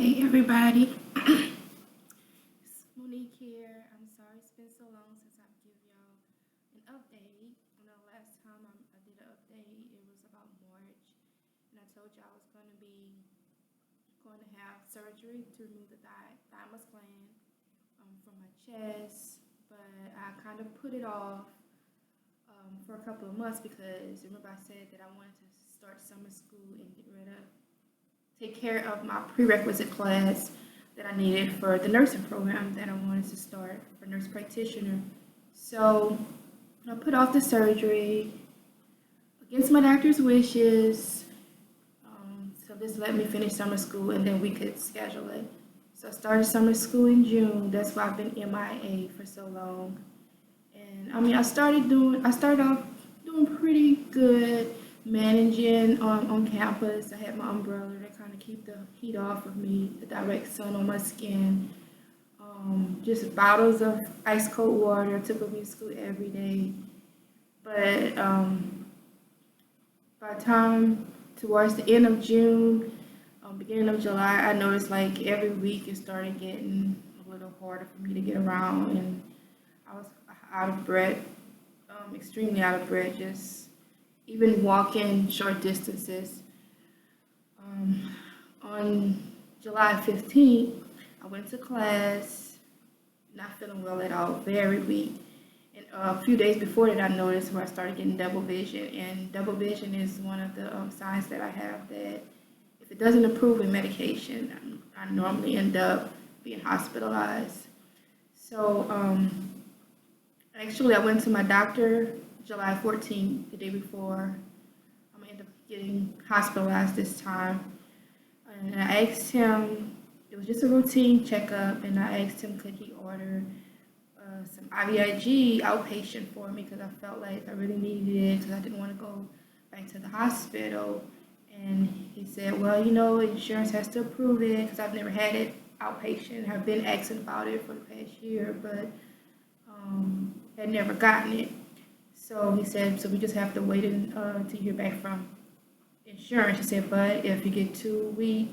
Hey everybody, it's Monique here. I'm sorry it's been so long since I've given y'all an update. I know last time I did an update, it was about March, and I told you I was going to have surgery to remove the thymus gland from my chest, but I kind of put it off for a couple of months because remember I said that I wanted to start summer school and take care of my prerequisite class that I needed for the nursing program that I wanted to start for nurse practitioner. So I put off the surgery against my doctor's wishes. So this let me finish summer school and then we could schedule it. So I started summer school in June. That's why I've been MIA for so long. And I mean, I started off doing pretty good, managing on campus. I had my umbrella to kind of keep the heat off of me, the direct sun on my skin. Just bottles of ice cold water took with me to school every day. But by the time towards the end of June, beginning of July, I noticed like every week it started getting a little harder for me to get around, and I was out of breath, extremely out of breath, just even walking short distances. On July 15th, I went to class, not feeling well at all, very weak. And a few days before that, I noticed where I started getting double vision. And double vision is one of the signs that I have that if it doesn't improve with medication, I normally end up being hospitalized. So actually, I went to my doctor July 14th, the day before. I'm gonna end up getting hospitalized this time. And I asked him, it was just a routine checkup, and I asked him could he order some IVIG outpatient for me because I felt like I really needed it because I didn't want to go back to the hospital. And he said, well, you know, insurance has to approve it because I've never had it outpatient. I've been asking about it for the past year, but had never gotten it. So he said, so we just have to wait to hear back from insurance. He said, but if you get too weak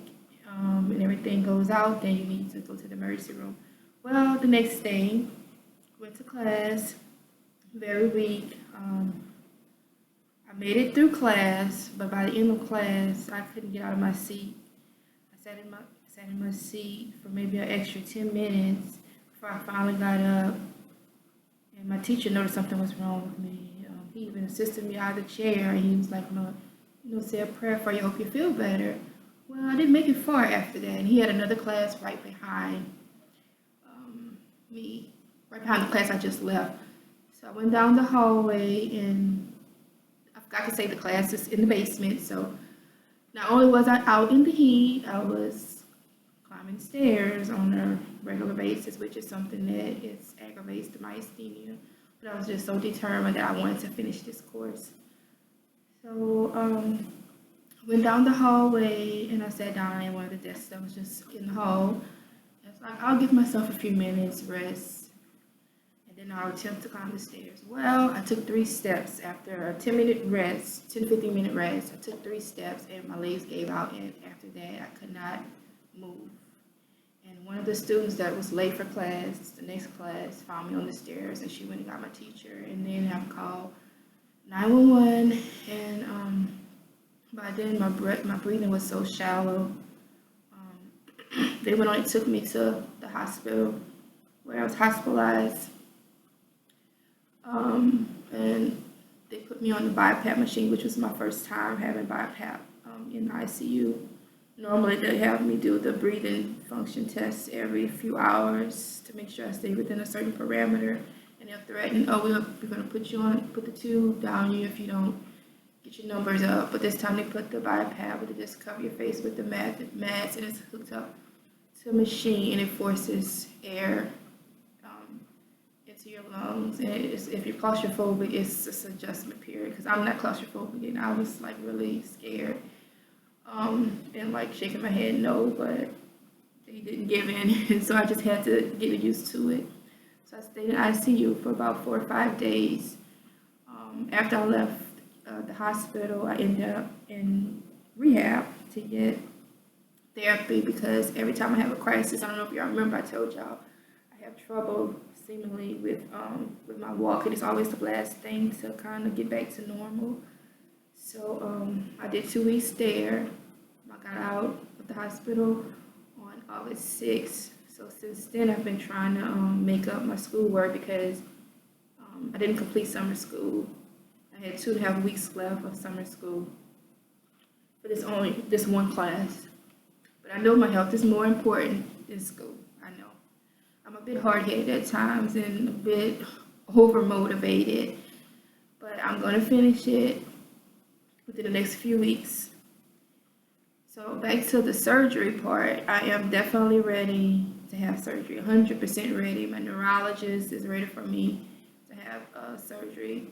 and everything goes out, then you need to go to the emergency room. Well, the next day, went to class, very weak. I made it through class, but by the end of class, I couldn't get out of my seat. I sat in my seat for maybe an extra 10 minutes before I finally got up. And my teacher noticed something was wrong with me. He even assisted me out of the chair, and he was like, say a prayer for you, hope you feel better. Well, I didn't make it far after that, and he had another class right behind me, right behind the class I just left. So I went down the hallway, and I forgot to say the class is in the basement. So not only was I out in the heat, I was climbing stairs on a regular basis, which is something that aggravates the myasthenia. But I was just so determined that I wanted to finish this course. So I went down the hallway and I sat down at one of the desks that was just in the hall. I was like, I'll give myself a few minutes rest and then I'll attempt to climb the stairs. Well, I took 3 steps after a 10-minute rest, 10-15 minute rest. I took 3 steps and my legs gave out, and after that I could not move. And one of the students that was late for class, the next class, found me on the stairs, and she went and got my teacher, and then I called 911, and by then my breathing was so shallow. They went on and took me to the hospital where I was hospitalized, and they put me on the BiPAP machine, which was my first time having BiPAP in the ICU. Normally they have me do the breathing function tests every few hours to make sure I stay within a certain parameter. And they'll threaten, oh, we're going to put the tube down you if you don't get your numbers up. But this time they put the BiPAP, where they just cover your face with the mask, and it's hooked up to a machine, and it forces air into your lungs. And if you're claustrophobic, it's just an adjustment period, because I'm not claustrophobic, and I was like really scared and like shaking my head no, but they didn't give in, and so I just had to get used to it. So I stayed in ICU for about 4 or 5 days. After I left the hospital, I ended up in rehab to get therapy because every time I have a crisis, I don't know if y'all remember I told y'all I have trouble seemingly with my walking. It's always the last thing to kind of get back to normal. So I did 2 weeks there. I got out of the hospital on August 6th. So since then, I've been trying to make up my schoolwork because I didn't complete summer school. I had 2.5 weeks left of summer school for this one class. But I know my health is more important than school. I know. I'm a bit hard-headed at times and a bit over-motivated, but I'm going to finish it within the next few weeks. So back to the surgery part, I am definitely ready to have surgery, 100% ready. My neurologist is ready for me to have surgery,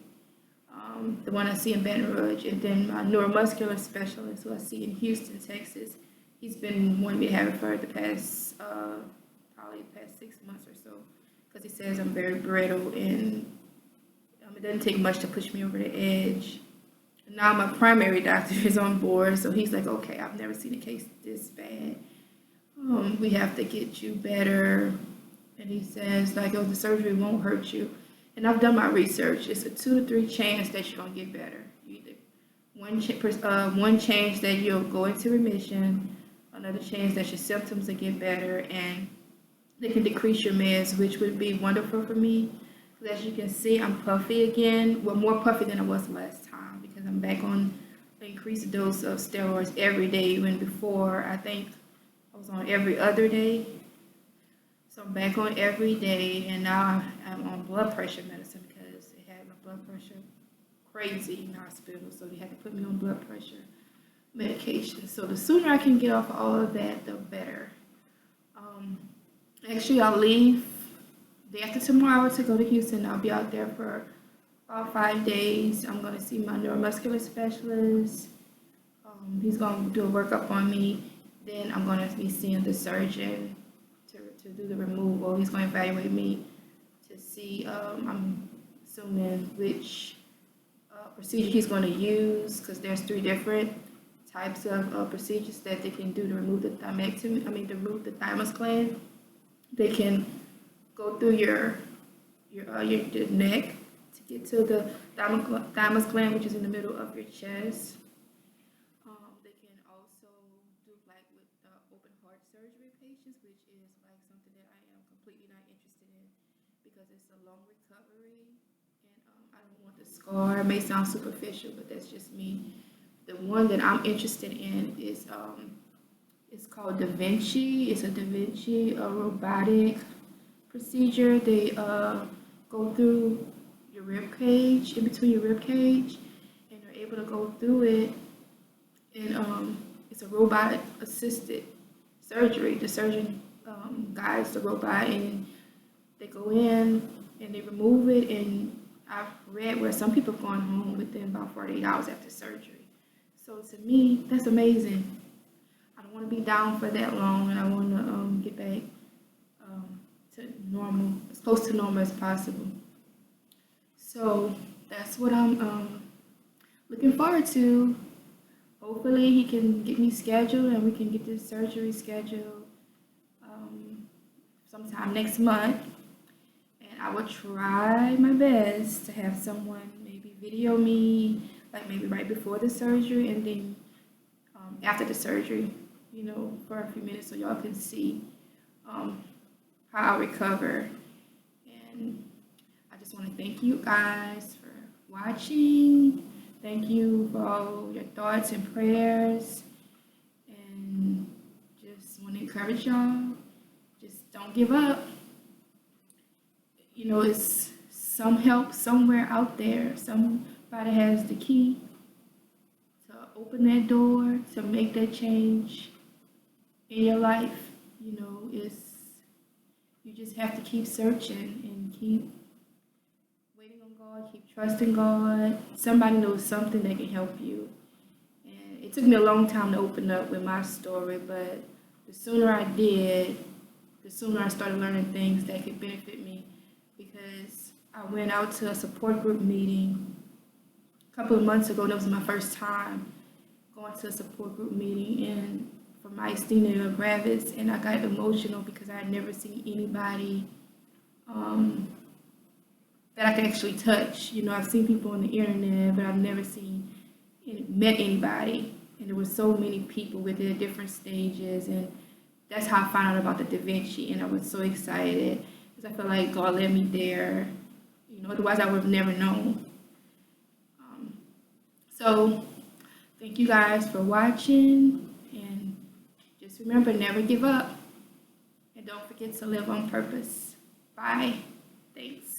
the one I see in Baton Rouge, and then my neuromuscular specialist who I see in Houston, Texas. He's been wanting me to have it for the past, probably the past 6 months or so, because he says I'm very brittle and it doesn't take much to push me over the edge. Now my primary doctor is on board, so he's like, okay, I've never seen a case this bad. We have to get you better. And he says, like, oh, the surgery won't hurt you. And I've done my research. It's a 2 to 3 chance that you're going to get better. Either one chance that you'll go into remission, another chance that your symptoms will get better, and they can decrease your meds, which would be wonderful for me. Because as you can see, I'm puffy again. Well, more puffy than I was last time because I'm back on an increased dose of steroids every day. When before, I think I was on every other day. So I'm back on every day, and now I'm on blood pressure medicine because they had my blood pressure crazy in the hospital. So they had to put me on blood pressure medication. So the sooner I can get off all of that, the better. Actually, I'll leave day after tomorrow to go to Houston. I'll be out there for about 5 days. I'm going to see my neuromuscular specialist. He's going to do a workup on me. Then I'm going to be seeing the surgeon to do the removal. He's going to evaluate me to see, I'm assuming, which procedure he's going to use, because there's 3 different types of procedures that they can do to remove the remove the thymus gland. They can go through your neck to get to the thymus gland, which is in the middle of your chest. They can also do like with open heart surgery patients, which is like something that I am completely not interested in because it's a long recovery, and I don't want the scar. It may sound superficial, but that's just me. The one that I'm interested in is it's called Da Vinci. It's a Da Vinci robotic procedure. They go through your rib cage, in between your rib cage, and they're able to go through it. And it's a robot assisted surgery. The surgeon guides the robot, and they go in and they remove it. And I've read where some people have gone home within about 48 hours after surgery. So to me, that's amazing. I don't want to be down for that long, and I want to get back to normal, as close to normal as possible. So that's what I'm looking forward to. Hopefully he can get me scheduled and we can get this surgery scheduled sometime next month. And I will try my best to have someone maybe video me, like maybe right before the surgery and then after the surgery, you know, for a few minutes so y'all can see how I recover. And I just want to thank you guys for watching. Thank you for all your thoughts and prayers. And just want to encourage y'all, just don't give up. You know, it's some help somewhere out there. Somebody has the key to open that door, to make that change in your life. You know, you just have to keep searching and keep waiting on God, keep trusting God. Somebody knows something that can help you. And it took me a long time to open up with my story, but the sooner I did, the sooner I started learning things that could benefit me, because I went out to a support group meeting a couple of months ago. That was my first time going to a support group meeting, and for Myasthenia Gravis, and I got emotional because I had never seen anybody that I could actually touch. You know, I've seen people on the internet, but I've never met anybody. And there were so many people with it at different stages, and that's how I found out about the Da Vinci, and I was so excited because I felt like God led me there. You know, otherwise I would have never known. So thank you guys for watching, and just remember, never give up, and don't forget to live on purpose. Bye. Thanks.